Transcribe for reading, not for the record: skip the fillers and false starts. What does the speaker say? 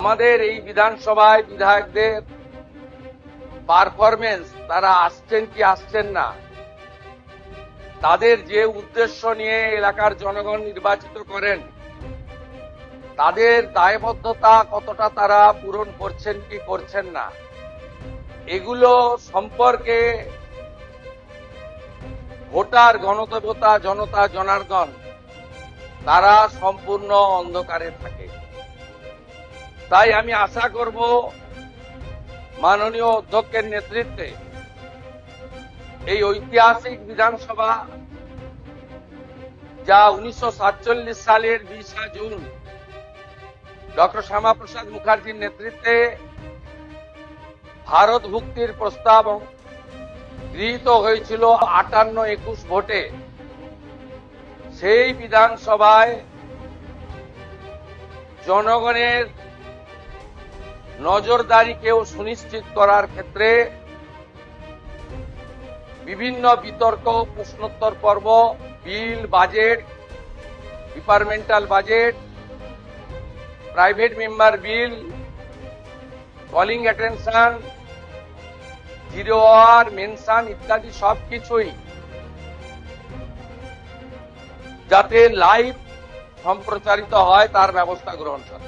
আমাদের এই বিধানসভায় বিধায়কদের পারফরমেন্স, তারা আসছেন কি আসছেন না, তাদের যে উদ্দেশ্য নিয়ে এলাকার জনগণ নির্বাচিত করেন, তাদের দায়বদ্ধতা কতটা তারা পূরণ করছেন কি করছেন না, এগুলো সম্পর্কে ভোটার, গণদেবতা, জনতা জনার্দন তারা সম্পূর্ণ অন্ধকারে থাকে। তাই আমি আশা করব মাননীয় অধ্যক্ষের নেতৃত্বে এই ঐতিহাসিক বিধানসভা, যা 1947 সালের 20 জুন ডক্টর শ্যামাপ্রসাদ মুখার্জির নেতৃত্বে ভারত ভুক্তির প্রস্তাব গৃহীত হয়েছিল 58-21 ভোটে, সেই বিধানসভায় জনগণের নজরদারিকেও সুনিশ্চিত করার ক্ষেত্রে বিভিন্ন বিতর্ক, প্রশ্নোত্তর পর্ব, bill, budget, departmental budget, private member bill, calling attention, zero hour, mention ইত্যাদি সবকিছুই যাতে লাইভ সম্প্রচারিত হয় তার ব্যবস্থা গ্রহণ করা।